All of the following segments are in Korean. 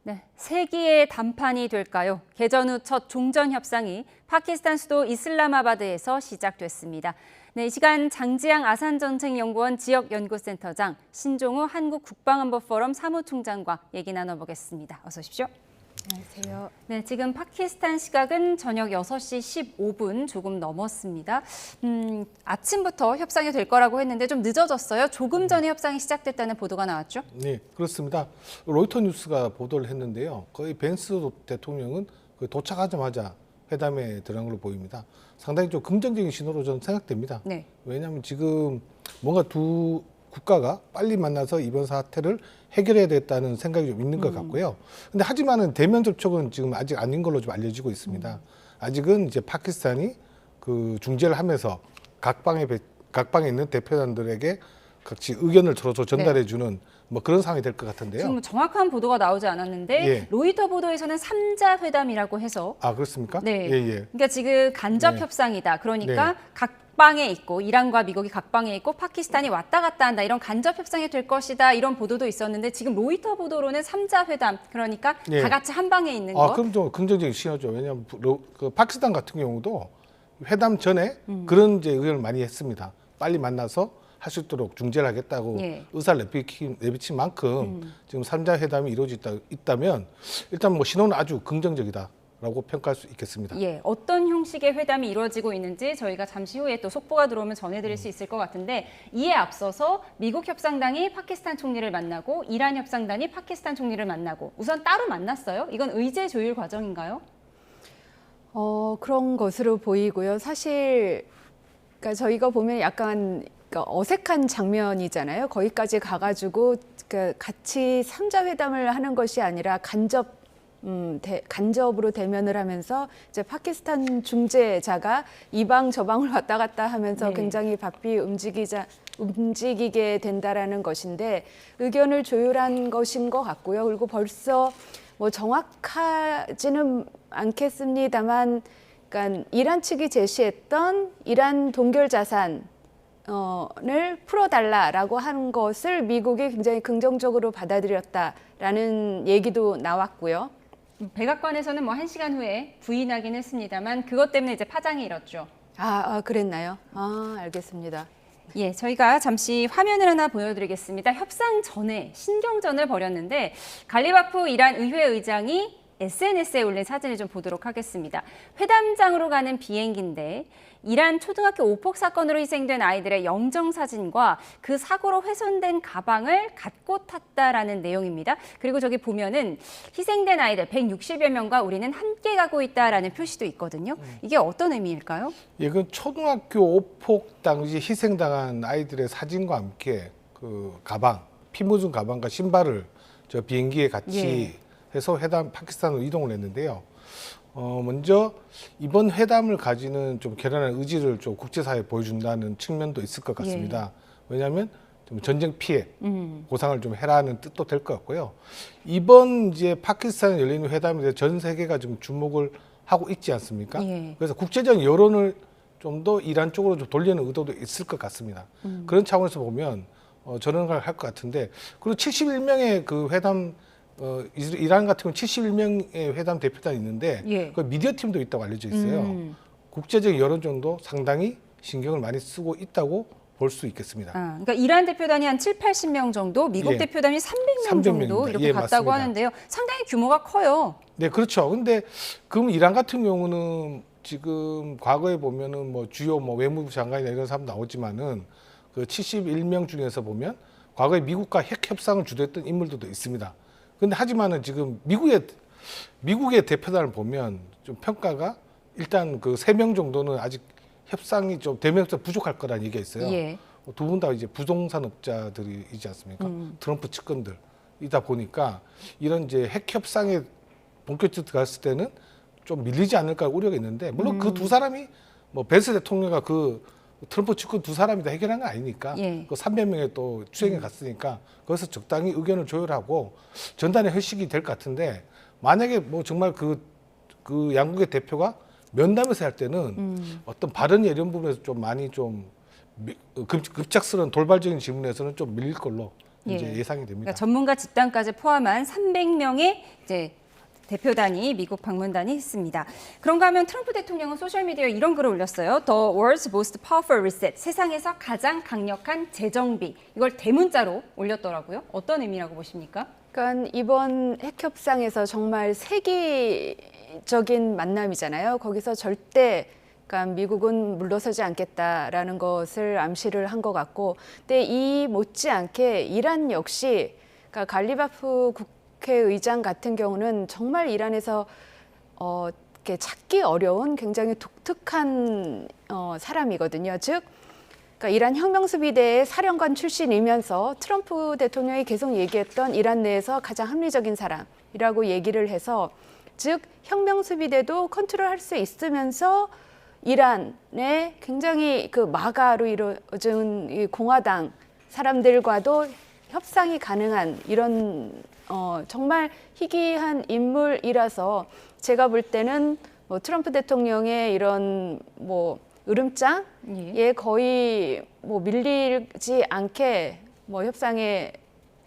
네, 세기의 단판이 될까요? 개전 후 첫 종전 협상이 파키스탄 수도 이슬라마바드에서 시작됐습니다. 네, 이 시간 장지양 아산정책연구원 지역연구센터장 신종우 한국국방안보포럼 사무총장과 얘기 나눠보겠습니다. 어서 오십시오. 안녕하세요. 네, 지금 파키스탄 시각은 저녁 6시 15분 조금 넘었습니다. 아침부터 협상이 될 거라고 했는데 좀 늦어졌어요. 조금 전에 협상이 시작됐다는 보도가 나왔죠? 네, 그렇습니다. 로이터 뉴스가 보도를 했는데요. 거의 벤스 대통령은 도착하자마자 회담에 들어간 걸로 보입니다. 상당히 좀 긍정적인 신호로 저는 생각됩니다. 네. 왜냐하면 지금 뭔가 두 국가가 빨리 만나서 이번 사태를 해결해야 되겠다는 생각이 좀 있는 것 같고요. 근데 하지만은 대면 접촉은 지금 아직 아닌 걸로 좀 알려지고 있습니다. 아직은 이제 파키스탄이 그 중재를 하면서 각 방에 있는 대표단들에게 같이 의견을 서로 전달해주는 뭐 그런 상황이 될 것 같은데요. 지금 정확한 보도가 나오지 않았는데 예. 로이터 보도에서는 3자 회담이라고 해서 아, 그렇습니까? 네. 예, 예. 그러니까 지금 간접 네. 협상이다. 그러니까 네. 각방에 있고 이란과 미국이 각방에 있고 파키스탄이 왔다 갔다 한다. 이런 간접 협상이 될 것이다. 이런 보도도 있었는데 지금 로이터 보도로는 3자 회담. 그러니까 예. 다 같이 한 방에 있는 아, 것. 그럼 좀 긍정적인 신호죠. 왜냐하면 그 파키스탄 같은 경우도 회담 전에 그런 이제 의견을 많이 했습니다. 빨리 만나서 할 수 있도록 중재를 하겠다고 예. 의사를 내비친 만큼 지금 3자 회담이 있다면 일단 뭐 신호는 아주 긍정적이다라고 평가할 수 있겠습니다. 예, 어떤 형식의 회담이 이루어지고 있는지 저희가 잠시 후에 또 속보가 들어오면 전해드릴 수 있을 것 같은데 이에 앞서서 미국 협상당이 파키스탄 총리를 만나고 이란 협상단이 파키스탄 총리를 만나고 우선 따로 만났어요? 이건 의제 조율 과정인가요? 그런 것으로 보이고요. 사실 그러니까 저희가 보면 약간 그러니까 어색한 장면이잖아요. 거기까지 가가지고 그러니까 같이 3자 회담을 하는 것이 아니라 간접으로 대면을 하면서 이제 파키스탄 중재자가 이방 저방을 왔다 갔다 하면서 네. 굉장히 바삐 움직이게 된다라는 것인데 의견을 조율한 것인 것 같고요. 그리고 벌써 뭐 정확하지는 않겠습니다만, 그러니까 이란 측이 제시했던 이란 동결 자산 을 풀어달라라고 하는 것을 미국이 굉장히 긍정적으로 받아들였다라는 얘기도 나왔고요. 백악관에서는 뭐 1시간 후에 부인하긴 했습니다만 그것 때문에 이제 파장이 일었죠. 그랬나요? 알겠습니다. 예, 저희가 잠시 화면을 하나 보여드리겠습니다. 협상 전에 신경전을 벌였는데 갈리바프 이란 의회 의장이 SNS에 올린 사진을 좀 보도록 하겠습니다. 회담장으로 가는 비행기인데 이란 초등학교 오폭 사건으로 희생된 아이들의 영정 사진과 그 사고로 훼손된 가방을 갖고 탔다라는 내용입니다. 그리고 저기 보면은 희생된 아이들 160여 명과 우리는 함께 가고 있다라는 표시도 있거든요. 이게 어떤 의미일까요? 예, 그 초등학교 오폭 당시 희생당한 아이들의 사진과 함께 그 가방, 피 묻은 가방과 신발을 저 비행기에 같이 해서 파키스탄으로 이동을 했는데요. 먼저 이번 회담을 가지는 좀 결연한 의지를 좀 국제사회에 보여준다는 측면도 있을 것 같습니다. 왜냐하면 좀 전쟁 피해 보상을 좀 해라는 뜻도 될 것 같고요. 이번 이제 파키스탄에 열리는 회담에 대해 전 세계가 좀 주목을 하고 있지 않습니까? 예. 그래서 국제적 여론을 좀 더 이란 쪽으로 좀 돌리는 의도도 있을 것 같습니다. 그런 차원에서 보면 저런 걸 할 것 같은데, 그리고 71명의 그 회담 이란 같은 경우는 71명의 회담 대표단이 있는데 그 미디어 팀도 있다고 알려져 있어요. 국제적 여론 정도 상당히 신경을 많이 쓰고 있다고 볼 수 있겠습니다. 그러니까 이란 대표단이 한 7, 80명 정도, 미국 예. 대표단이 300명 300 정도 명입니다. 이렇게 예, 갔다고 맞습니다. 하는데요. 상당히 규모가 커요. 네, 그렇죠. 근데 그럼 이란 같은 경우는 지금 과거에 보면은 뭐 주요 뭐 외무부 장관이나 이런 사람 나오지만은 그 71명 중에서 보면 과거에 미국과 핵 협상을 주도했던 인물들도 있습니다. 근데 하지만은 지금 미국의 대표단을 보면 좀 평가가 일단 그 3명 정도는 아직 협상이 좀 대면에서 부족할 거라는 얘기가 있어요. 예. 두 분 다 이제 부동산업자들이지 않습니까? 트럼프 측근들이다 보니까 이런 이제 핵 협상에 본격적으로 들어갔을 때는 좀 밀리지 않을까 우려가 있는데, 물론 그 두 사람이 뭐 벤스 대통령과 그 트럼프 측근 두 사람이 다 해결한 건 아니니까 예. 그 300명의 또 추행에 갔으니까 거기서 적당히 의견을 조율하고 전단의 회식이 될 것 같은데, 만약에 뭐 정말 그 양국의 대표가 면담에서 할 때는 어떤 발언이 이런 부분에서 좀 많이 좀 급작스러운 돌발적인 질문에서는 좀 밀릴 걸로 이제 예. 예상이 됩니다. 그러니까 전문가 집단까지 포함한 300명의 이제 대표단이 미국 방문단이 했습니다. 그런가 하면 트럼프 대통령은 소셜미디어에 이런 글을 올렸어요. The world's most powerful reset. 세상에서 가장 강력한 재정비. 이걸 대문자로 올렸더라고요. 어떤 의미라고 보십니까? 그러니까 이번 핵협상에서 정말 세계적인 만남이잖아요. 거기서 절대 그러니까 미국은 물러서지 않겠다라는 것을 암시를 한 것 같고, 근데 이 못지않게 이란 역시 그러니까 갈리바프 국회의장 같은 경우는 정말 이란에서 이렇게 찾기 어려운 굉장히 독특한 사람이거든요. 즉, 그러니까 이란 혁명수비대의 사령관 출신이면서 트럼프 대통령이 계속 얘기했던 이란 내에서 가장 합리적인 사람이라고 얘기를 해서, 즉 혁명수비대도 컨트롤할 수 있으면서 이란의 굉장히 그 마가로 이루어진 이 공화당 사람들과도 협상이 가능한 이런 정말 희귀한 인물이라서 제가 볼 때는 뭐 트럼프 대통령의 이런 뭐 으름장에 거의 뭐 밀리지 않게 뭐 협상에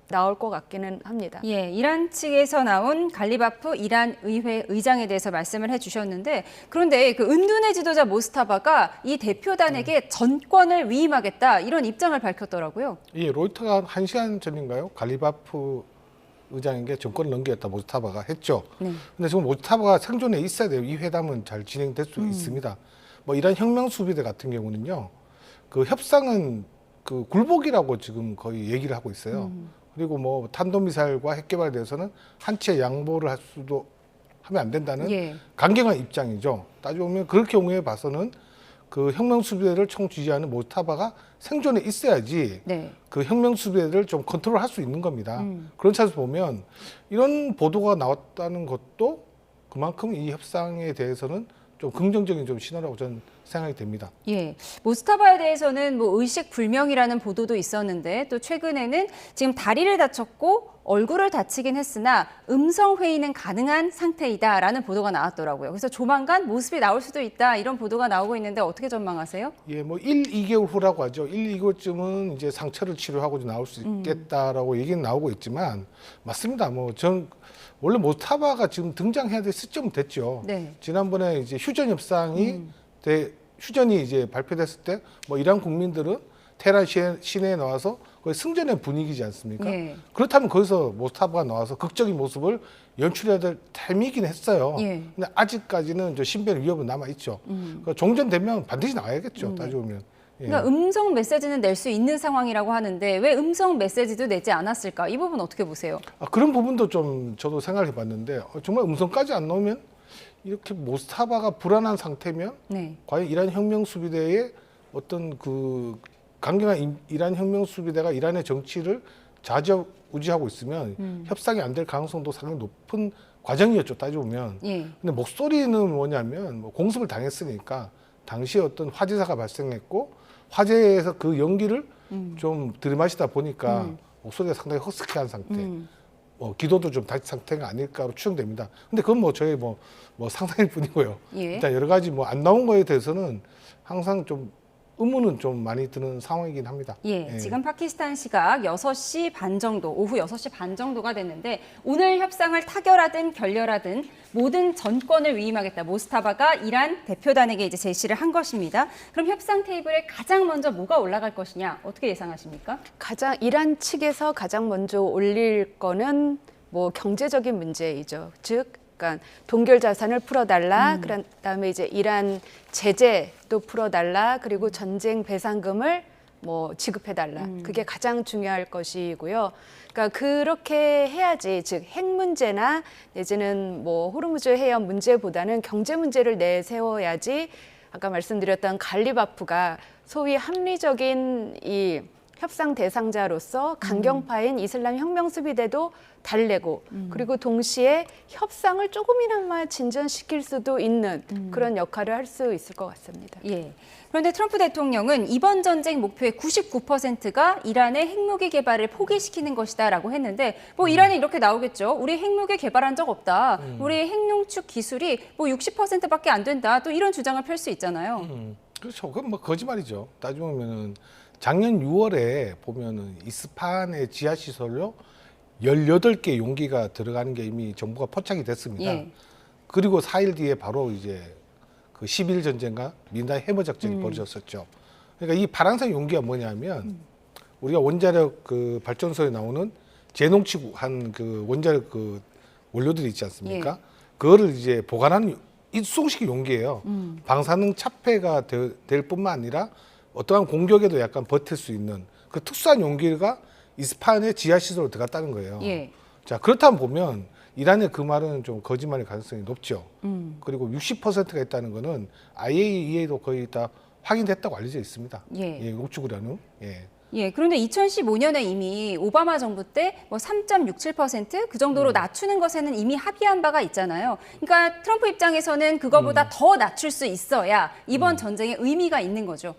나올 것 같기는 합니다. 예, 이란 측에서 나온 갈리바프 이란 의회 의장에 대해서 말씀을 해주셨는데, 그런데 그 은둔의 지도자 모스타바가 이 대표단에게 전권을 위임하겠다 이런 입장을 밝혔더라고요. 예, 로이터가 1시간 전인가요? 갈리바프 의장에게 정권을 넘기겠다 모스타바가 했죠. 네. 근데 지금 모스타바가 생존에 있어야 돼요. 이 회담은 잘 진행될 수 있습니다. 뭐 이란 혁명 수비대 같은 경우는요, 그 협상은 그 굴복이라고 지금 거의 얘기를 하고 있어요. 그리고 뭐 탄도미사일과 핵 개발에 대해서는 한치의 양보를 할 수도 하면 안 된다는 예. 강경한 입장이죠. 따지고 보면 그럴 경우에 봐서는 그 혁명 수비대를 총 지지하는 모스타바가 생존에 있어야지 네. 그 혁명 수비대를 좀 컨트롤할 수 있는 겁니다. 그런 차에서 보면 이런 보도가 나왔다는 것도 그만큼 이 협상에 대해서는 좀 긍정적인 좀 신호라고 저는 생각이 됩니다. 예, 모스타바에 대해서는 뭐 의식 불명이라는 보도도 있었는데, 또 최근에는 지금 다리를 다쳤고 얼굴을 다치긴 했으나 음성 회의는 가능한 상태이다라는 보도가 나왔더라고요. 그래서 조만간 모습이 나올 수도 있다 이런 보도가 나오고 있는데 어떻게 전망하세요? 예, 뭐 2개월 후라고 하죠. 2개월쯤은 이제 상처를 치료하고 이제 나올 수 있겠다라고 얘기는 나오고 있지만, 맞습니다. 뭐 전 원래 모스타바가 지금 등장해야 될 시점은 됐죠. 네. 지난번에 이제 휴전 협상이 휴전이 이제 발표됐을 때 뭐 이란 국민들은 테헤란 시내에 나와서 거의 승전의 분위기지 않습니까? 네. 그렇다면 거기서 모스타바가 나와서 극적인 모습을 연출해야 될 타이밍이긴 했어요. 예. 근데 아직까지는 저 신변 위협은 남아 있죠. 그러니까 종전되면 반드시 나와야겠죠. 따지고 보면. 예. 그러니까 음성 메시지는 낼 수 있는 상황이라고 하는데 왜 음성 메시지도 내지 않았을까? 이 부분 어떻게 보세요? 그런 부분도 좀 저도 생각해 봤는데 정말 음성까지 안 나오면 이렇게 모스타바가 불안한 상태면 네. 과연 이란 혁명 수비대의 어떤 그 강경한 이란 혁명 수비대가 이란의 정치를 좌지우지하고 있으면 협상이 안 될 가능성도 상당히 높은 과정이었죠. 따지고 보면. 예. 근데 목소리는 뭐냐면 뭐 공습을 당했으니까 당시에 어떤 화재사가 발생했고 화재에서 그 연기를 좀 들이마시다 보니까 목소리가 상당히 허스키한 상태. 기도도 좀 다친 상태가 아닐까로 추정됩니다. 근데 그건 뭐 저의 뭐 상상일 뿐이고요. 예. 일단 여러 가지 뭐 안 나온 거에 대해서는 항상 좀 의문은 좀 많이 드는 상황이긴 합니다. 예, 지금 파키스탄 시각 6시 반 정도, 오후 6시 반 정도가 됐는데 오늘 협상을 타결하든 결렬하든 모든 전권을 위임하겠다. 모스타바가 이란 대표단에게 이제 제시를 한 것입니다. 그럼 협상 테이블에 가장 먼저 뭐가 올라갈 것이냐? 어떻게 예상하십니까? 이란 측에서 가장 먼저 올릴 거는 뭐 경제적인 문제이죠. 즉, 그러니까 동결 자산을 풀어달라. 그다음에 이제 이란 제재도 풀어달라. 그리고 전쟁 배상금을 뭐 지급해달라. 그게 가장 중요할 것이고요. 그러니까 그렇게 해야지, 즉 핵 문제나 내지는 뭐 호르무즈 해협 문제보다는 경제 문제를 내세워야지. 아까 말씀드렸던 갈리바프가 소위 합리적인 이 협상 대상자로서 강경파인 이슬람 혁명 수비대도 달래고 그리고 동시에 협상을 조금이나마 진전시킬 수도 있는 그런 역할을 할 수 있을 것 같습니다. 예. 그런데 트럼프 대통령은 이번 전쟁 목표의 99%가 이란의 핵무기 개발을 포기시키는 것이다라고 했는데 뭐 이란이 이렇게 나오겠죠. 우리 핵무기 개발한 적 없다. 우리 핵농축 기술이 뭐 60%밖에 안 된다. 또 이런 주장을 펼 수 있잖아요. 그렇죠. 그건 뭐 거짓말이죠. 따지고 보면은 작년 6월에 보면은 이스파한의 지하 시설로 18개 용기가 들어가는 게 이미 정보가 포착이 됐습니다. 예. 그리고 4일 뒤에 바로 이제 그 10일 전쟁과 민단 해머 작전이 벌어졌었죠. 그러니까 이 파란색 용기가 뭐냐면 우리가 원자력 그 발전소에 나오는 재농축한 그 원자력 그 원료들이 있지 않습니까? 그거를 이제 보관하는 입송식 용기예요. 방사능 차폐가 될 뿐만 아니라 어떠한 공격에도 약간 버틸 수 있는 그 특수한 용기가 이스파한의 지하 시설로 들어갔다는 거예요. 예. 자, 그렇다면 보면 이란의 그 말은 좀 거짓말일 가능성이 높죠. 그리고 60%가 있다는 거는 IAEA도 거의 다 확인됐다고 알려져 있습니다. 예. 녹축우라늄. 예. 예, 그런데 2015년에 이미 오바마 정부 때 뭐 3.67%그 정도로 낮추는 것에는 이미 합의한 바가 있잖아요. 그러니까 트럼프 입장에서는 그거보다 더 낮출 수 있어야 이번 전쟁에 의미가 있는 거죠.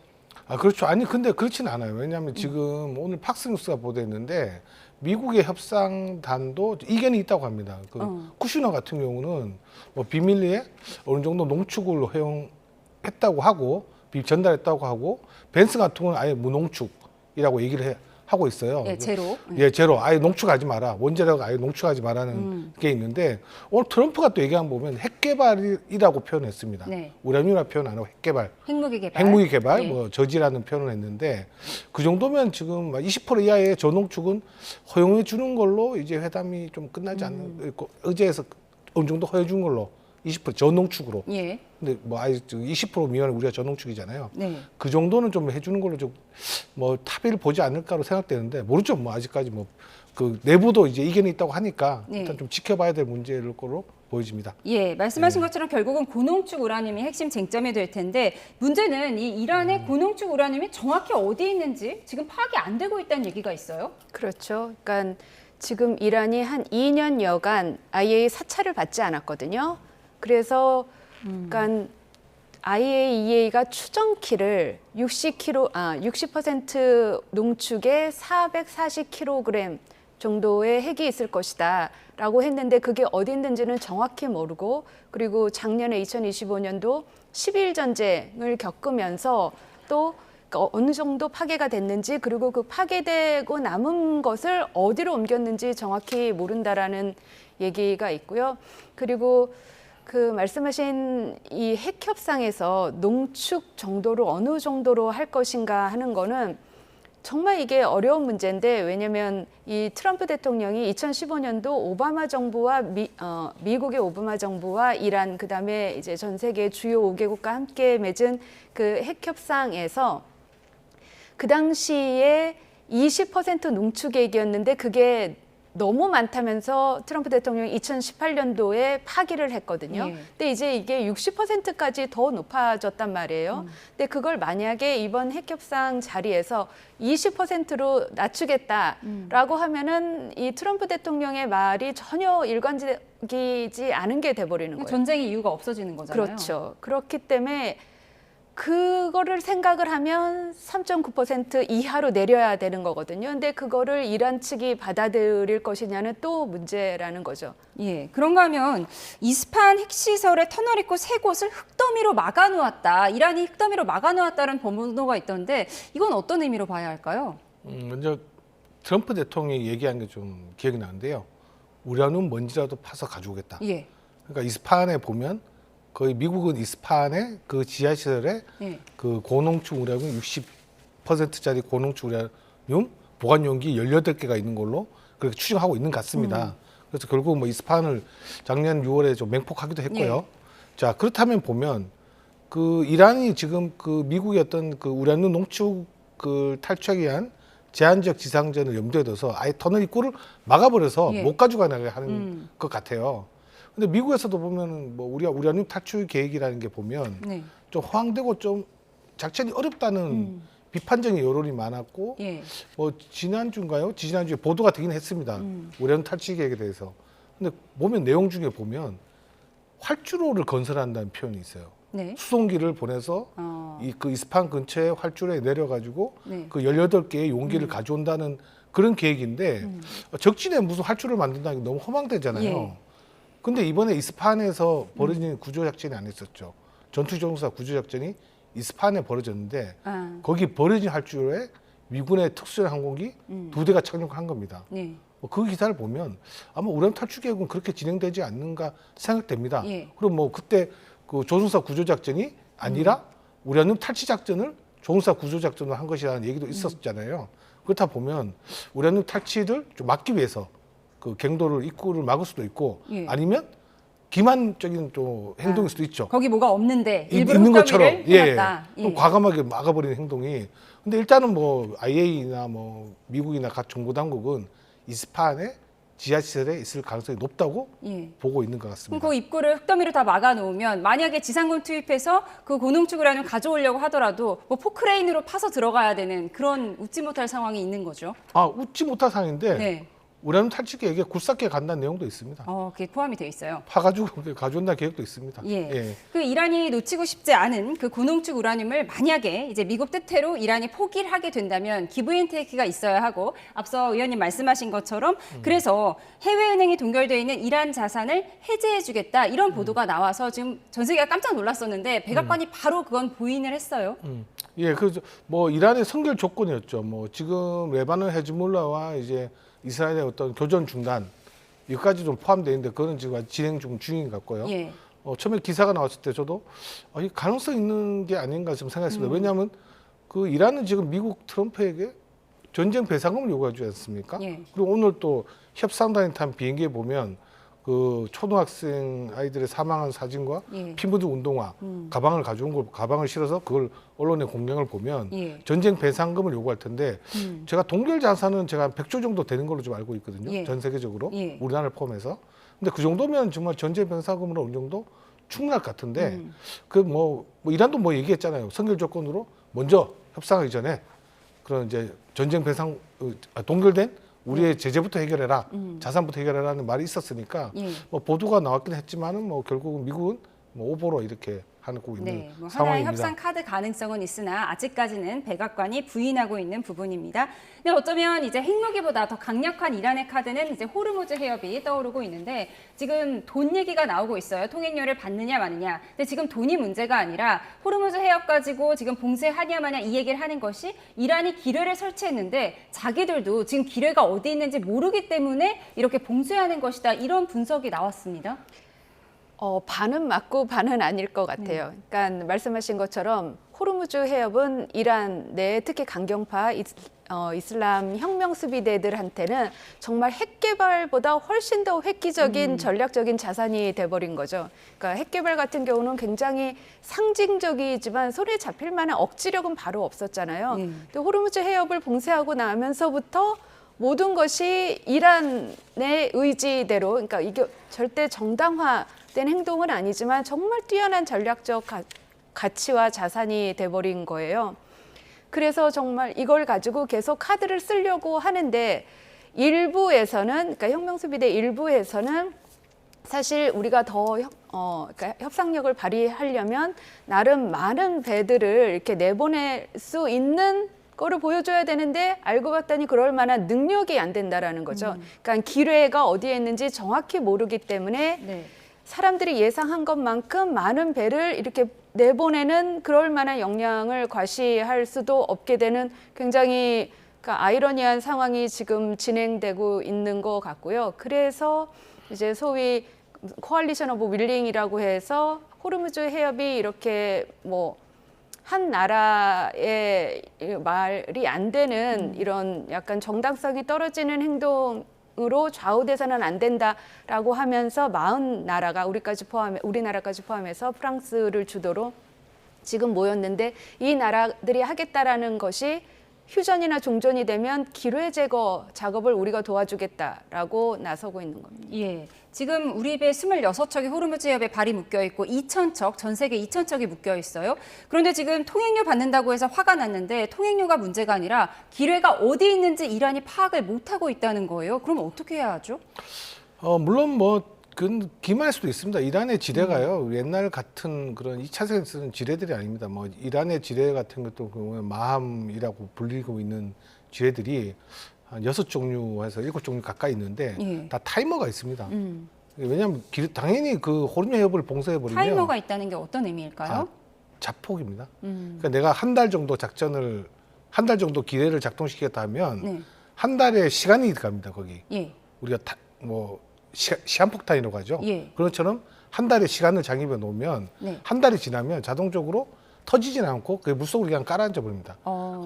아, 그렇죠. 아니, 근데 그렇진 않아요. 왜냐하면 지금 오늘 팍스뉴스가 보도했는데 미국의 협상단도 이견이 있다고 합니다. 그 쿠슈너 같은 경우는 뭐 비밀리에 어느 정도 농축을 허용했다고 하고 전달했다고 하고 벤스 같은 경우는 아예 무농축이라고 얘기를 하고 있어요. 예, 제로. 예, 제로. 아예 농축하지 마라. 원자력 아예 농축하지 마라는 게 있는데 오늘 트럼프가 또 얘기한 거 보면 핵개발이라고 표현했습니다. 네. 우라늄이라 표현 안 하고 핵개발. 핵무기 개발. 핵무기 개발, 예. 뭐 저지라는 표현을 했는데 그 정도면 지금 20% 이하의 저농축은 허용해 주는 걸로 이제 회담이 좀 끝나지 않는 의제에서 어느 정도 허용해 준 걸로 20% 저농축으로. 예. 근데 뭐 아예 20% 미만은 우리가 저농축이잖아요. 네. 그 정도는 좀 해주는 걸로 좀 뭐 합의를 보지 않을까로 생각되는데 모르죠. 뭐 아직까지 뭐 그 내부도 이제 이견이 있다고 하니까 네. 일단 좀 지켜봐야 될 문제일 거로 보여집니다. 예, 말씀하신 것처럼 결국은 고농축 우라늄이 핵심 쟁점이 될 텐데 문제는 이 이란의 고농축 우라늄이 정확히 어디에 있는지 지금 파악이 안 되고 있다는 얘기가 있어요. 그렇죠. 그러니까 지금 이란이 한 2년여간 IAEA 사찰을 받지 않았거든요. 그래서 그러니까 IAEA가 추정키를 60% 농축에 440kg 정도의 핵이 있을 것이다라고 했는데 그게 어디 있는지는 정확히 모르고 그리고 작년에 2025년도 12일 전쟁을 겪으면서 또 어느 정도 파괴가 됐는지 그리고 그 파괴되고 남은 것을 어디로 옮겼는지 정확히 모른다라는 얘기가 있고요. 그리고 그 말씀하신 이 핵 협상에서 농축 정도로 어느 정도로 할 것인가 하는 거는 정말 이게 어려운 문제인데 왜냐하면 이 트럼프 대통령이 2015년도 오바마 정부와 미국의 오바마 정부와 이란 그다음에 이제 전 세계 주요 5개국과 함께 맺은 그 핵 협상에서 그 당시에 20% 농축 계획이었는데 그게 너무 많다면서 트럼프 대통령이 2018년도에 파기를 했거든요. 예. 근데 이제 이게 60%까지 더 높아졌단 말이에요. 근데 그걸 만약에 이번 핵협상 자리에서 20%로 낮추겠다라고 하면은 이 트럼프 대통령의 말이 전혀 일관되지 않은 게 돼버리는 거예요. 전쟁의 이유가 없어지는 거잖아요. 그렇죠. 그렇기 때문에 그거를 생각을 하면 3.9% 이하로 내려야 되는 거거든요. 근데 그거를 이란 측이 받아들일 것이냐는 또 문제라는 거죠. 예, 그런가 하면 이스파한 핵시설에 터널 있고 세 곳을 흙더미로 막아놓았다. 이란이 흙더미로 막아놓았다는 보도가 있던데 이건 어떤 의미로 봐야 할까요? 먼저 트럼프 대통령이 얘기한 게 좀 기억이 나는데요. 우라늄 먼지라도 파서 가져오겠다. 예. 그러니까 이스파한에 보면 거의 미국은 이스파한의 그 지하시설에 예. 그 고농축 우라늄 60%짜리 고농축 우라늄 보관 용기 18개가 있는 걸로 그렇게 추정하고 있는 것 같습니다. 그래서 결국 뭐 이스파한을 작년 6월에 좀 맹폭하기도 했고요. 자, 그렇다면 보면 그 이란이 지금 그 미국의 어떤 그 우라늄 농축을 탈취하기 위한 제한적 지상전을 염두에 둬서 아예 터널 입구를 막아버려서 예. 못 가져가게 하는 것 같아요. 근데 미국에서도 보면은 뭐 우리가 우라늄 탈출 계획이라는 게 보면 네. 좀 허황되고 좀 작전이 어렵다는 비판적인 여론이 많았고 예. 뭐 지난주인가요? 지난주에 보도가 되긴 했습니다. 우라늄 탈취 계획에 대해서. 근데 보면 내용 중에 보면 활주로를 건설한다는 표현이 있어요. 네. 수송기를 보내서 그 이스파한 근처에 활주로에 내려가지고 네. 그 18개의 용기를 가져온다는 그런 계획인데 적진에 무슨 활주로를 만든다는 게 너무 허망되잖아요. 예. 근데 이번에 이스파한에서 벌어진 구조작전이 안 했었죠. 전투조종사 구조작전이 이스파한에 벌어졌는데 아. 거기 벌어진 활주로에 미군의 특수전 항공기 2대가 착륙한 겁니다. 네. 그 기사를 보면 아마 우라늄 탈취 계획은 그렇게 진행되지 않는가 생각됩니다. 예. 그럼 뭐 그때 그 조종사 구조 작전이 아니라 우라늄 탈취 작전을 조종사 구조 작전으로 한 것이라는 얘기도 있었잖아요. 그렇다 보면 우라늄 탈취를 좀 막기 위해서 그 갱도를 입구를 막을 수도 있고 예. 아니면 기만적인 또 행동일 수도 있죠. 거기 뭐가 없는데 일부러 있는 것처럼 흑가미를 해놨다. 좀 과감하게 막아버리는 행동이. 근데 일단은 뭐 IAEA나 뭐 미국이나 각 정보 당국은 이스파한의 지하시설에 있을 가능성이 높다고 예. 보고 있는 것 그럼 같습니다. 그 입구를 흙더미로 다 막아놓으면 만약에 지상군 투입해서 그 고농축 우라늄 가져오려고 하더라도 뭐 포크레인으로 파서 들어가야 되는 그런 웃지 못할 상황이 있는 거죠. 아, 웃지 못할 상황인데 네. 우라늄 탈취 계획에 굴삭기에 간다는 내용도 있습니다. 그게 포함이 돼 있어요. 파가지고 가져온다는 계획도 있습니다. 예. 그 이란이 놓치고 싶지 않은 그 고농축 우라늄을 만약에 이제 미국 뜻대로 이란이 포기를 하게 된다면 기브 앤 테이크가 있어야 하고 앞서 의원님 말씀하신 것처럼 그래서 해외은행에 동결되어 있는 이란 자산을 해제해주겠다 이런 보도가 나와서 지금 전 세계가 깜짝 놀랐었는데 백악관이 바로 그건 부인을 했어요. 예, 그래서 뭐 이란의 선결 조건이었죠. 뭐 지금 레바논 헤즈몰라와 이제 이스라엘의 어떤 교전 중단 이것까지 좀 포함되어 있는데 그거는 지금 진행 중인 것 같고요. 예. 처음에 기사가 나왔을 때 저도 이 가능성 있는 게 아닌가 좀 생각했습니다. 왜냐하면 그 이란은 지금 미국 트럼프에게 전쟁 배상금을 요구하지 않습니까? 예. 그리고 오늘 또 협상단에 탄 비행기에 보면 그 초등학생 아이들의 사망한 사진과 예. 피 묻은 운동화, 가방을 가져온 걸 가방을 실어서 그걸 언론에 공개를 보면 예. 전쟁 배상금을 요구할 텐데 제가 동결 자산은 제가 한 100조 정도 되는 걸로 좀 알고 있거든요. 예. 전 세계적으로 예. 우리나라를 포함해서. 근데 그 정도면 정말 전쟁 배상금으로 어느 정도 충분할 것 같은데 그 뭐 이란도 뭐 얘기했잖아요. 선결 조건으로 먼저 협상하기 전에 그런 이제 전쟁 배상 동결된 우리의 제재부터 해결해라, 자산부터 해결해라는 말이 있었으니까 예. 뭐 보도가 나왔긴 했지만은 뭐 결국은 미국은 뭐 오보로 이렇게 하고 있는 네, 뭐 하나의 상황입니다. 협상 카드 가능성은 있으나 아직까지는 백악관이 부인하고 있는 부분입니다. 근데 어쩌면 이제 핵무기보다 더 강력한 이란의 카드는 이제 호르무즈 해협이 떠오르고 있는데 지금 돈 얘기가 나오고 있어요. 통행료를 받느냐 마느냐. 근데 지금 돈이 문제가 아니라 호르무즈 해협 가지고 지금 봉쇄하냐 마냐 이 얘기를 하는 것이 이란이 기뢰를 설치했는데 자기들도 지금 기뢰가 어디 있는지 모르기 때문에 이렇게 봉쇄하는 것이다. 이런 분석이 나왔습니다. 반은 맞고 반은 아닐 것 같아요. 그러니까 말씀하신 것처럼 호르무즈 해협은 이란 내 특히 강경파 이슬람 혁명 수비대들한테는 정말 핵 개발보다 훨씬 더 획기적인 전략적인 자산이 돼버린 거죠. 그러니까 핵 개발 같은 경우는 굉장히 상징적이지만 손에 잡힐 만한 억지력은 바로 없었잖아요. 또 호르무즈 해협을 봉쇄하고 나면서부터 모든 것이 이란의 의지대로, 그러니까 이게 절대 정당화된 행동은 아니지만 정말 뛰어난 전략적 가치와 자산이 돼버린 거예요. 그래서 정말 이걸 가지고 계속 카드를 쓰려고 하는데 일부에서는, 그러니까 혁명수비대 일부에서는 사실 우리가 더 그러니까 협상력을 발휘하려면 나름 많은 배들을 이렇게 내보낼 수 있는 거를 보여줘야 되는데 알고 봤더니 그럴 만한 능력이 안 된다라는 거죠. 그러니까 기뢰가 어디에 있는지 정확히 모르기 때문에 네. 사람들이 예상한 것만큼 많은 배를 이렇게 내보내는 그럴 만한 역량을 과시할 수도 없게 되는 굉장히 그러니까 아이러니한 상황이 지금 진행되고 있는 것 같고요. 그래서 이제 소위 코알리션 오브 윌링이라고 해서 호르무즈 해협이 이렇게 뭐 한 나라의 말이 안 되는 이런 약간 정당성이 떨어지는 행동으로 좌우돼서는 안 된다라고 하면서 40나라가 우리나라까지 포함해서 프랑스를 주도로 지금 모였는데 이 나라들이 하겠다라는 것이 휴전이나 종전이 되면 기뢰 제거 작업을 우리가 도와주겠다라고 나서고 있는 겁니다. 예. 지금 우리 배 26척이 호르무즈 해협에 발이 묶여 있고 2,000척, 전 세계 2,000척이 묶여 있어요. 그런데 지금 통행료 받는다고 해서 화가 났는데 통행료가 문제가 아니라 기뢰가 어디 있는지 이란이 파악을 못하고 있다는 거예요. 그럼 어떻게 해야 하죠? 물론 뭐 그건 기만할 수도 있습니다. 이란의 지뢰가요. 옛날 같은 그런 2차 세계에 쓰는 지뢰들이 아닙니다. 뭐 이란의 지뢰 같은 것도 보면 마함이라고 불리고 있는 지뢰들이 한 6종류에서 7종류 가까이 있는데 예. 다 타이머가 있습니다. 왜냐하면 당연히 그 호르무즈 해협을 봉쇄해버리면 타이머가 있다는 게 어떤 의미일까요? 자폭입니다. 그러니까 내가 한 달 정도 작전을 한 달 정도 기대를 작동시켰다 하면 네. 한 달의 시간이 들어갑니다. 거기 예. 우리가 시한폭탄이라고 하죠. 예. 그런 것처럼 한 달의 시간을 장입해 놓으면 네. 한 달이 지나면 자동적으로 터지진 않고 그 물속으로 그냥 가라앉아 버립니다.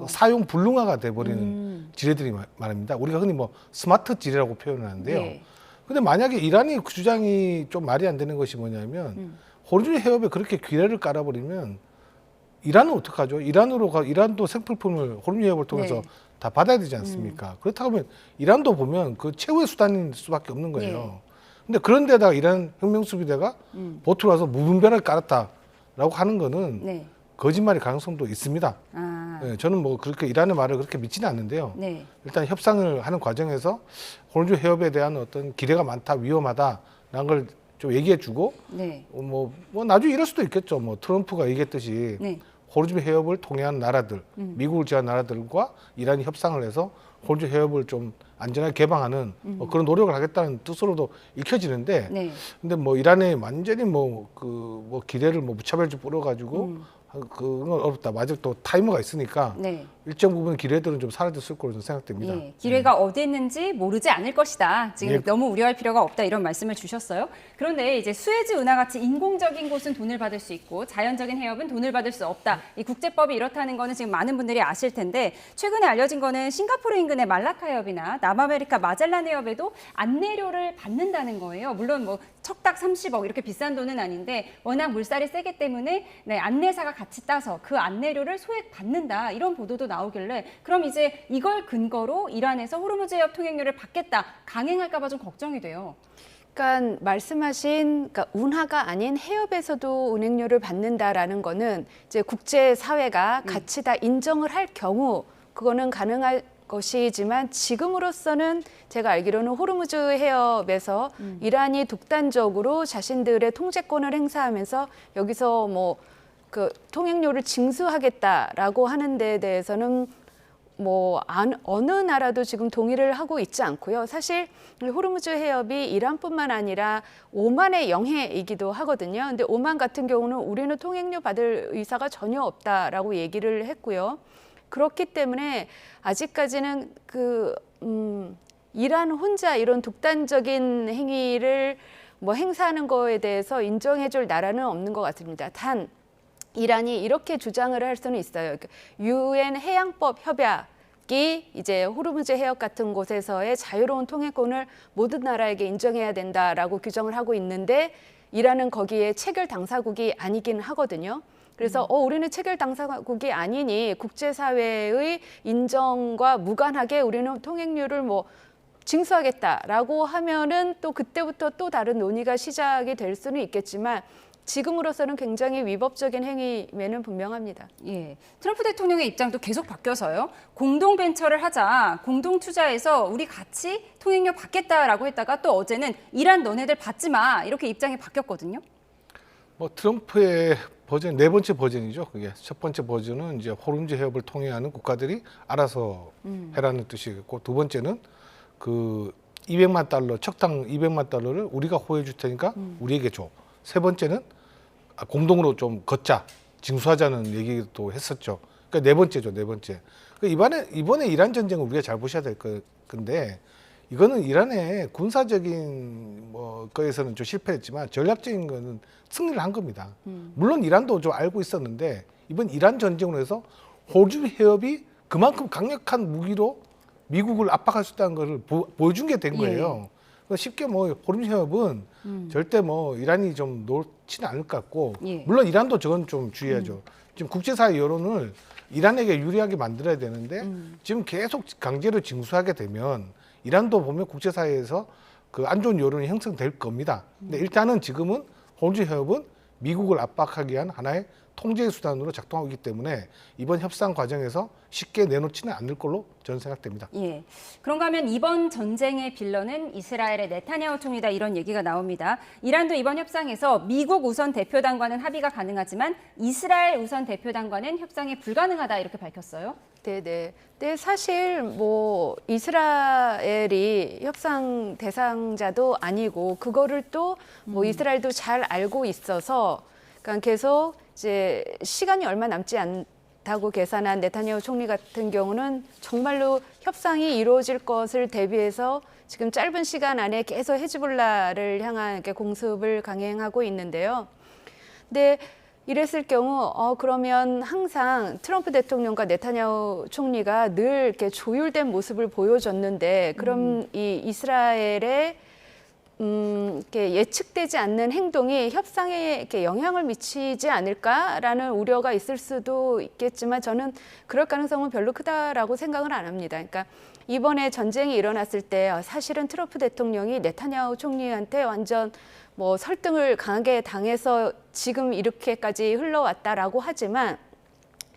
사용 불능화가 돼버리는 지뢰들이 말입니다. 우리가 흔히 뭐 스마트 지뢰라고 표현을 하는데요. 예. 근데 만약에 이란이 그 주장이 좀 말이 안 되는 것이 뭐냐면 호르무즈 해협에 그렇게 기뢰를 깔아버리면 이란은 어떡하죠? 이란도 생필품을 호르무즈 해협을 통해서 네. 다 받아야 되지 않습니까? 그렇다고 하면 이란도 보면 그 최후의 수단일 수밖에 없는 거예요. 근데 그런데다가 이란 혁명수비대가 보트로 와서 무분별하게 깔았다라고 하는 거는 네. 거짓말일 가능성도 있습니다. 아. 네, 저는 뭐 그렇게 이란의 말을 그렇게 믿지는 않는데요. 네. 일단 협상을 하는 과정에서 호르무즈 해협에 대한 어떤 기대가 많다, 위험하다라는 걸 좀 얘기해주고 네. 뭐 나중에 이럴 수도 있겠죠. 뭐 트럼프가 얘기했듯이 네. 호르무즈 해협을 통해한 나라들, 미국을 제한 나라들과 이란이 협상을 해서 호르무즈 해협을 좀 안전하게 개방하는 뭐 그런 노력을 하겠다는 뜻으로도 읽혀지는데, 네. 근데 뭐 이란에 완전히 기대를 무차별적으로 뿌려가지고 그건 어렵다. 아직 또 타이머가 있으니까 네. 일정 부분 기뢰들은 좀 사라졌을 거로 생각됩니다. 예, 기회가 어디 있는지 모르지 않을 것이다. 지금 예. 너무 우려할 필요가 없다 이런 말씀을 주셨어요. 그런데 이제 수에즈 운하 같이 인공적인 곳은 돈을 받을 수 있고 자연적인 해협은 돈을 받을 수 없다. 이 국제법이 이렇다는 거는 지금 많은 분들이 아실 텐데 최근에 알려진 거는 싱가포르 인근의 말라카 해협이나 남아메리카 마젤란 해협에도 안내료를 받는다는 거예요. 물론 뭐 척닥 30억 이렇게 비싼 돈은 아닌데 워낙 물살이 세기 때문에 네, 안내사가 같이 따서 그 안내료를 소액 받는다 이런 보도도 나오길래 그럼 이제 이걸 근거로 이란에서 호르무즈 해협 통행료를 받겠다 강행할까 봐 좀 걱정이 돼요. 그러니까 말씀하신 운하가 아닌 해협에서도 운행료를 받는다라는 거는 이제 국제 사회가 같이 다 인정을 할 경우 그거는 가능할 것이지만 지금으로서는 제가 알기로는 호르무즈 해협에서 이란이 독단적으로 자신들의 통제권을 행사하면서 여기서 그 통행료를 징수하겠다라고 하는 데에 대해서는 어느 나라도 지금 동의를 하고 있지 않고요. 사실 호르무즈 해협이 이란뿐만 아니라 오만의 영해이기도 하거든요. 근데 오만 같은 경우는 우리는 통행료 받을 의사가 전혀 없다라고 얘기를 했고요. 그렇기 때문에 아직까지는 이란 혼자 이런 독단적인 행위를 행사하는 거에 대해서 인정해줄 나라는 없는 것 같습니다. 단 이란이 이렇게 주장을 할 수는 있어요. 유엔 해양법 협약이 이제 호르무즈 해협 같은 곳에서의 자유로운 통행권을 모든 나라에게 인정해야 된다라고 규정을 하고 있는데 이란은 거기에 체결 당사국이 아니긴 하거든요. 그래서 우리는 체결 당사국이 아니니 국제사회의 인정과 무관하게 우리는 통행료를 징수하겠다라고 하면은 또 그때부터 또 다른 논의가 시작이 될 수는 있겠지만 지금으로서는 굉장히 위법적인 행위면은 분명합니다. 예, 트럼프 대통령의 입장도 계속 바뀌어서요. 공동 벤처를 하자, 공동 투자해서 우리 같이 통행료 받겠다라고 했다가 또 어제는 이란 너네들 받지 마 이렇게 입장이 바뀌었거든요. 트럼프의 버전 네 번째 버전이죠. 그게 첫 번째 버전은 이제 호르무즈 해협을 통행하는 국가들이 알아서 해라는 뜻이겠고 두 번째는 그 200만 달러 척당 200만 달러를 우리가 호해줄 테니까 우리에게 줘. 세 번째는 공동으로 좀 걷자, 징수하자는 얘기도 했었죠. 그러니까 네 번째죠, 네 번째. 이번에 이란 전쟁은 우리가 잘 보셔야 될 건데 이거는 이란의 군사적인 거에서는 좀 실패했지만 전략적인 거는 승리를 한 겁니다. 물론 이란도 좀 알고 있었는데 이번 이란 전쟁으로 해서 호르무즈 해협이 그만큼 강력한 무기로 미국을 압박할 수 있다는 것을 보여준 게 된 거예요. 쉽게 호르무즈 해협은 절대 이란이 좀 놓지는 않을 것 같고 물론 이란도 저건 좀 주의하죠. 지금 국제사회 여론을 이란에게 유리하게 만들어야 되는데 지금 계속 강제로 징수하게 되면 이란도 보면 국제사회에서 그 안 좋은 여론이 형성될 겁니다. 근데 일단은 지금은 호르무즈 해협은 미국을 압박하기 위한 하나의 통제 수단으로 작동하고 있기 때문에 이번 협상 과정에서 쉽게 내놓지는 않을 걸로 저는 생각됩니다. 예. 그런가 하면 이번 전쟁의 빌런은 이스라엘의 네타냐후 총리다 이런 얘기가 나옵니다. 이란도 이번 협상에서 미국 우선 대표단과는 합의가 가능하지만 이스라엘 우선 대표단과는 협상이 불가능하다 이렇게 밝혔어요. 네네. 네, 사실 이스라엘이 협상 대상자도 아니고 그거를 또 이스라엘도 잘 알고 있어서 그러니까 계속 이제 시간이 얼마 남지 않다고 계산한 네타냐후 총리 같은 경우는 정말로 협상이 이루어질 것을 대비해서 지금 짧은 시간 안에 계속 헤즈볼라를 향한 이렇게 공습을 강행하고 있는데요. 근데 이랬을 경우 그러면 항상 트럼프 대통령과 네타냐후 총리가 늘 이렇게 조율된 모습을 보여줬는데 그럼 이 이스라엘의 이렇게 예측되지 않는 행동이 협상에 이렇게 영향을 미치지 않을까라는 우려가 있을 수도 있겠지만 저는 그럴 가능성은 별로 크다라고 생각을 안 합니다. 그러니까 이번에 전쟁이 일어났을 때 사실은 트럼프 대통령이 네타냐후 총리한테 완전 뭐 설득을 강하게 당해서 지금 이렇게까지 흘러왔다라고 하지만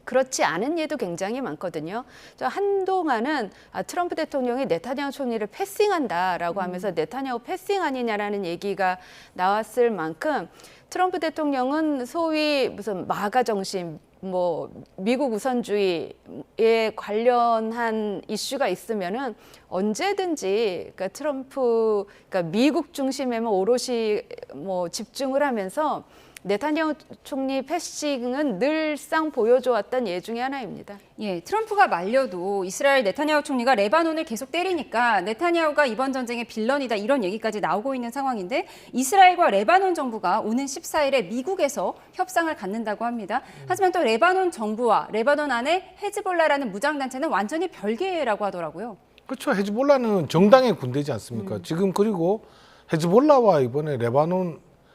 그렇지 않은 예도 굉장히 많거든요. 한동안은 트럼프 대통령이 네타냐후 총리를 패싱한다라고 하면서 네타냐후 패싱 아니냐라는 얘기가 나왔을 만큼 트럼프 대통령은 소위 무슨 마가 정신, 뭐 미국 우선주의에 관련한 이슈가 있으면은 언제든지 그러니까 그러니까 미국 중심에만 오롯이 뭐 집중을 하면서 네타냐후 총리 패싱은 늘상 보여줘왔던 예 중에 하나입니다. 예, 트럼프가 말려도 이스라엘 네타냐후 총리가 레바논을 계속 때리니까 네타냐후가 이번 전쟁의 빌런이다 이런 얘기까지 나오고 있는 상황인데 이스라엘과 레바논 정부가 오는 14일에 미국에서 협상을 갖는다고 합니다. 하지만 또 레바논 정부와 레바논 안에 헤즈볼라라는 무장단체는 완전히 별개라고 하더라고요. 그렇죠. 헤즈볼라는 정당의 군대지 않습니까? 지금 그리고 헤즈볼라와 이번에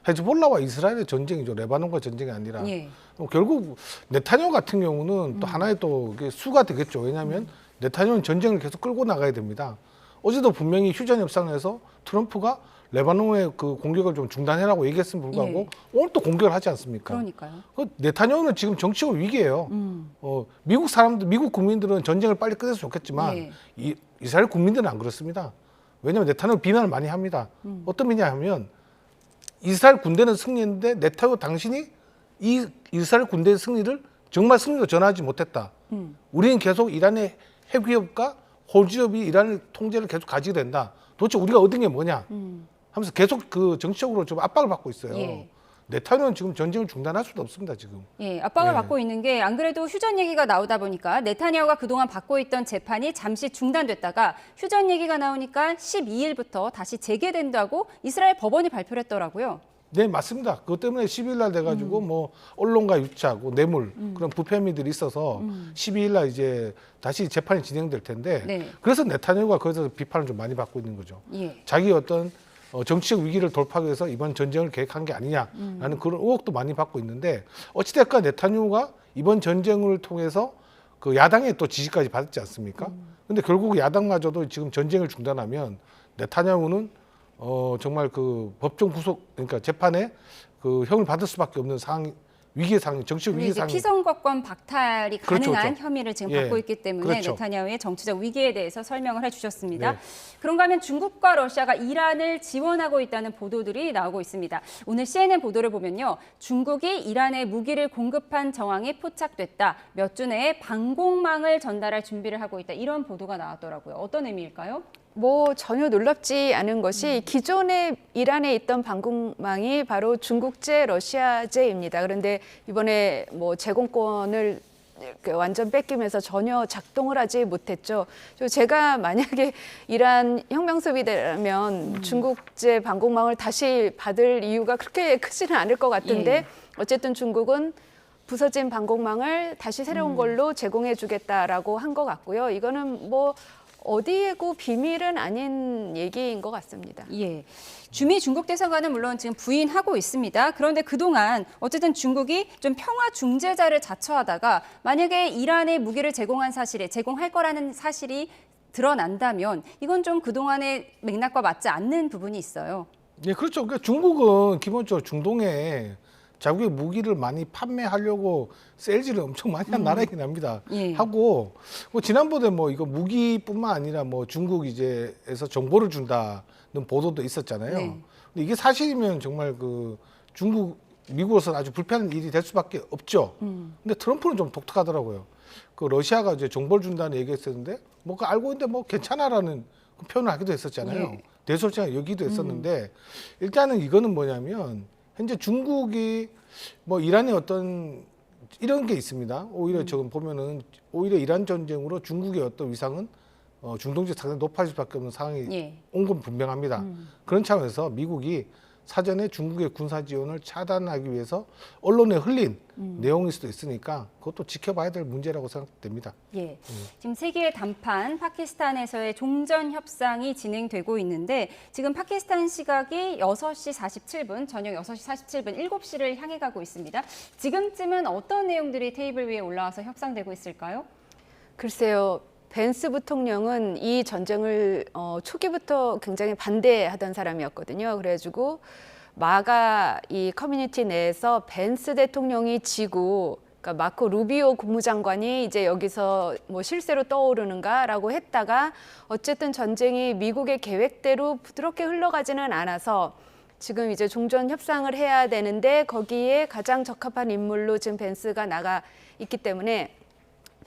헤즈볼라와 이스라엘의 전쟁이죠. 레바논과 전쟁이 아니라. 예. 결국 네타냐후 같은 경우는 또 하나의 또 이게 수가 되겠죠. 왜냐하면 네타냐후는 전쟁을 계속 끌고 나가야 됩니다. 어제도 분명히 휴전 협상에서 트럼프가 레바논의 그 공격을 좀 중단해라고 얘기했음에 불구하고 예. 오늘 또 공격을 하지 않습니까? 그러니까요. 네타냐후는 지금 정치적 위기예요. 미국 국민들은 전쟁을 빨리 끝냈으면 좋겠지만 예. 이스라엘 국민들은 안 그렇습니다. 왜냐하면 네타냐후 비난을 많이 합니다. 어떤 의미냐 하면 이스라엘 군대는 승리했는데 네타냐후 당신이 이 이스라엘 군대의 승리를 정말 승리로 전하지 못했다. 우리는 계속 이란의 핵위협과 호주협이 이란의 통제를 계속 가지게 된다. 도대체 우리가 얻은 게 뭐냐 하면서 계속 그 정치적으로 좀 압박을 받고 있어요. 예. 네타냐후는 지금 전쟁을 중단할 수도 없습니다. 지금. 예, 압박을 예. 받고 있는 게 안 그래도 휴전 얘기가 나오다 보니까 네타냐후가 그동안 받고 있던 재판이 잠시 중단됐다가 휴전 얘기가 나오니까 12일부터 다시 재개된다고 이스라엘 법원이 발표를 했더라고요. 네, 맞습니다. 그것 때문에 12일 날 돼가지고 뭐 언론과 유착, 뇌물 그런 부패 혐의들이 있어서 12일 날 이제 다시 재판이 진행될 텐데 네. 그래서 네타냐후가 거기서 비판을 좀 많이 받고 있는 거죠. 예. 자기 어떤 정치적 위기를 돌파하기 위해서 이번 전쟁을 계획한 게 아니냐라는 그런 의혹도 많이 받고 있는데 어찌됐건 네타냐후가 이번 전쟁을 통해서 그 야당의 또 지지까지 받았지 않습니까? 근데 결국 야당마저도 지금 전쟁을 중단하면 네타냐후는 정말 그 법정 구속 그러니까 재판에 그 형을 받을 수밖에 없는 상황 위기의 상황, 정치적 위기의 상황. 피선거권 박탈이 그렇죠, 가능한 그렇죠. 혐의를 지금 예, 받고 있기 때문에 그렇죠. 네타냐후의 정치적 위기에 대해서 설명을 해주셨습니다. 네. 그런가 하면 중국과 러시아가 이란을 지원하고 있다는 보도들이 나오고 있습니다. 오늘 CNN 보도를 보면요. 중국이 이란에 무기를 공급한 정황이 포착됐다. 몇 주 내에 방공망을 전달할 준비를 하고 있다. 이런 보도가 나왔더라고요. 어떤 의미일까요? 뭐 전혀 놀랍지 않은 것이 기존에 이란에 있던 방공망이 바로 중국제, 러시아제입니다. 그런데 이번에 뭐 제공권을 이렇게 완전 뺏기면서 전혀 작동을 하지 못했죠. 제가 만약에 이란 혁명수비대라면 중국제 방공망을 다시 받을 이유가 그렇게 크지는 않을 것 같은데 어쨌든 중국은 부서진 방공망을 다시 새로운 걸로 제공해 주겠다라고 한 것 같고요. 이거는 뭐 어디에고 비밀은 아닌 얘기인 것 같습니다. 예. 주미 중국 대사관은 물론 지금 부인하고 있습니다. 그런데 그동안 어쨌든 중국이 좀 평화 중재자를 자처하다가 만약에 이란에 무기를 제공할 거라는 사실이 드러난다면 이건 좀 그동안의 맥락과 맞지 않는 부분이 있어요. 예, 그렇죠. 그러니까 중국은 기본적으로 중동에 자국의 무기를 많이 판매하려고 세일즈를 엄청 많이 한 나라이긴 합니다. 예. 하고 뭐 지난번에 뭐 이거 무기뿐만 아니라 뭐 중국 이제에서 정보를 준다는 보도도 있었잖아요. 네. 근데 이게 사실이면 정말 그 미국으로서는 아주 불편한 일이 될 수밖에 없죠. 근데 트럼프는 좀 독특하더라고요. 그 러시아가 이제 정보를 준다는 얘기했었는데 뭐가 알고 있는데 뭐 괜찮아라는 그 표현을 하기도 했었잖아요. 예. 대솔직하게 여기도 했었는데 일단은 이거는 뭐냐면 현재 중국이 뭐 이란의 어떤 이런 게 있습니다. 오히려 지금 보면은 오히려 이란 전쟁으로 중국의 어떤 위상은 중동지에 상당히 높아질 수밖에 없는 상황이 예. 온 건 분명합니다. 그런 차원에서 미국이 사전에 중국의 군사 지원을 차단하기 위해서 언론에 흘린 내용일 수도 있으니까 그것도 지켜봐야 될 문제라고 생각됩니다. 예. 지금 세계의 단판 파키스탄에서의 종전 협상이 진행되고 있는데 지금 파키스탄 시각이 6시 47분, 저녁 6시 47분, 7시를 향해 가고 있습니다. 지금쯤은 어떤 내용들이 테이블 위에 올라와서 협상되고 있을까요? 글쎄요. 벤스 부통령은 이 전쟁을 초기부터 굉장히 반대하던 사람이었거든요. 그래가지고 마가 이 커뮤니티 내에서 벤스 대통령이 지고, 그러니까 마코 루비오 국무장관이 이제 여기서 뭐 실세로 떠오르는가라고 했다가 어쨌든 전쟁이 미국의 계획대로 부드럽게 흘러가지는 않아서 지금 이제 종전 협상을 해야 되는데 거기에 가장 적합한 인물로 지금 벤스가 나가 있기 때문에.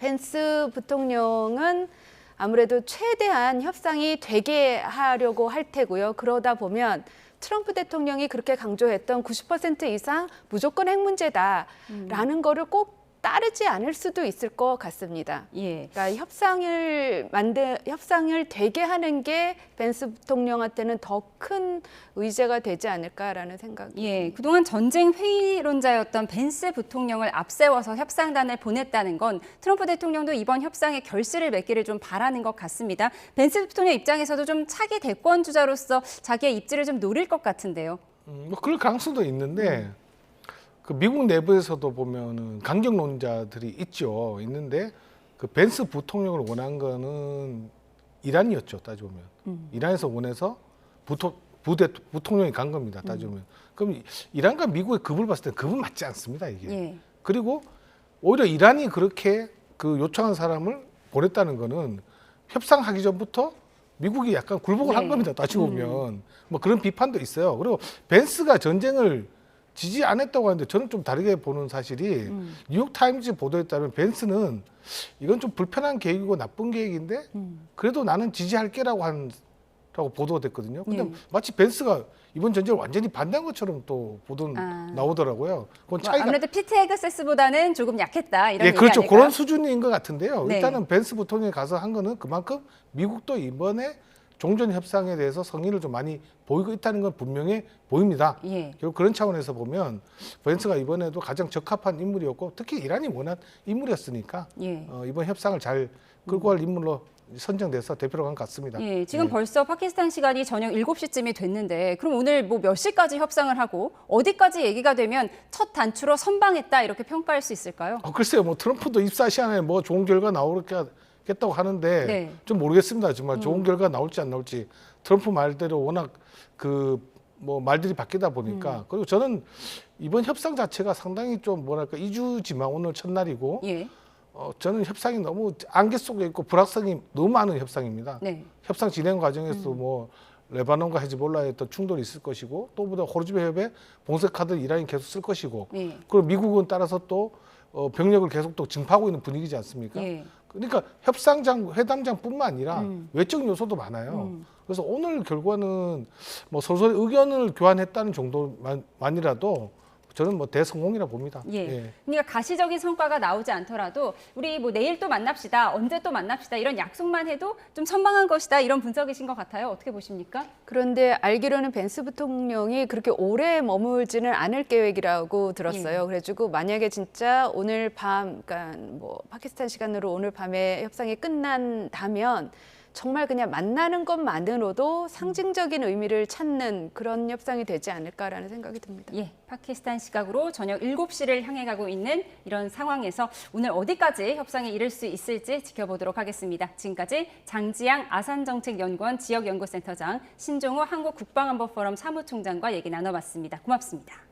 펜스 부통령은 아무래도 최대한 협상이 되게 하려고 할 테고요. 그러다 보면 트럼프 대통령이 그렇게 강조했던 90% 이상 무조건 핵 문제다라는 거를 꼭 따르지 않을 수도 있을 것 같습니다. 예. 그러니까 협상을 되게 하는 게 벤스 부통령한테는 더 큰 의제가 되지 않을까라는 생각이 예, 듭니다. 그동안 전쟁 회의론자였던 벤스 부통령을 앞세워서 협상단을 보냈다는 건 트럼프 대통령도 이번 협상에 결실을 맺기를 좀 바라는 것 같습니다. 벤스 부통령 입장에서도 좀 차기 대권 주자로서 자기의 입지를 좀 노릴 것 같은데요. 뭐 그럴 가능성도 있는데 그 미국 내부에서도 보면은 강경론자들이 있는데 그 벤스 부통령을 원한 거는 이란이었죠, 따져보면. 이란에서 원해서 부통령이 간 겁니다, 따져보면. 그럼 이란과 미국의 급을 봤을 때 급은 맞지 않습니다, 이게. 예. 그리고 오히려 이란이 그렇게 그 요청한 사람을 보냈다는 거는 협상하기 전부터 미국이 약간 굴복을 한 겁니다, 따지고 보면. 뭐 그런 비판도 있어요. 그리고 벤스가 전쟁을 지지 안 했다고 하는데 저는 좀 다르게 보는 사실이 뉴욕타임즈 보도에 따르면 벤스는 이건 좀 불편한 계획이고 나쁜 계획인데 그래도 나는 지지할게라고 라고 보도가 됐거든요. 근데 네. 마치 벤스가 이번 전쟁을 완전히 반대한 것처럼 또 보도 나오더라고요. 그건 차이가 아무래도 피트 헤그세스보다는 조금 약했다 이런 예, 얘기 그렇죠. 아닐까요? 그런 수준인 것 같은데요. 네. 일단은 벤스 부통령이 가서 한 거는 그만큼 미국도 이번에 종전 협상에 대해서 성의를 좀 많이 보이고 있다는 건 분명해 보입니다. 예. 결국 그런 차원에서 보면 벤스가 이번에도 가장 적합한 인물이었고 특히 이란이 원한 인물이었으니까 예. 이번 협상을 잘 끌고 갈 인물로 선정돼서 대표로 간 것 같습니다. 예, 지금 벌써 파키스탄 시간이 저녁 7시쯤이 됐는데 그럼 오늘 뭐 몇 시까지 협상을 하고 어디까지 얘기가 되면 첫 단추로 선방했다 이렇게 평가할 수 있을까요? 글쎄요, 뭐 트럼프도 입사 시간에 뭐 좋은 결과 나오겠다고 하는데 네. 좀 모르겠습니다. 정말 좋은 결과 나올지 안 나올지 트럼프 말대로 워낙 그 뭐 말들이 바뀌다 보니까 그리고 저는 이번 협상 자체가 상당히 좀 뭐랄까 이주지만 오늘 첫날이고 예. 저는 협상이 너무 안개 속에 있고 불확성이 너무 많은 협상입니다. 네. 협상 진행 과정에서 뭐 레바논과 헤즈볼라의 또 충돌이 있을 것이고 또 보다 호르지베 협에 봉쇄 카드 이란이 계속 쓸 것이고 예. 그리고 미국은 따라서 또 병력을 계속 또 증파하고 있는 분위기지 않습니까? 예. 그러니까 회담장뿐만 아니라 외적 요소도 많아요. 그래서 오늘 결과는 뭐 서로 의견을 교환했다는 정도만이라도 저는 뭐 대성공이라 봅니다. 예. 그러니까 가시적인 성과가 나오지 않더라도 우리 뭐 내일 또 만납시다, 언제 또 만납시다 이런 약속만 해도 좀 선방한 것이다 이런 분석이신 것 같아요. 어떻게 보십니까? 그런데 알기로는 벤스 부통령이 그렇게 오래 머물지는 않을 계획이라고 들었어요. 그래가지고 만약에 진짜 오늘 밤, 그러니까 뭐 파키스탄 시간으로 오늘 밤에 협상이 끝난다면 정말 그냥 만나는 것만으로도 상징적인 의미를 찾는 그런 협상이 되지 않을까라는 생각이 듭니다. 예, 파키스탄 시각으로 저녁 7시를 향해 가고 있는 이런 상황에서 오늘 어디까지 협상에 이를 수 있을지 지켜보도록 하겠습니다. 지금까지 장지양 아산정책연구원 지역연구센터장, 신종호 한국국방안보포럼 사무총장과 얘기 나눠봤습니다. 고맙습니다.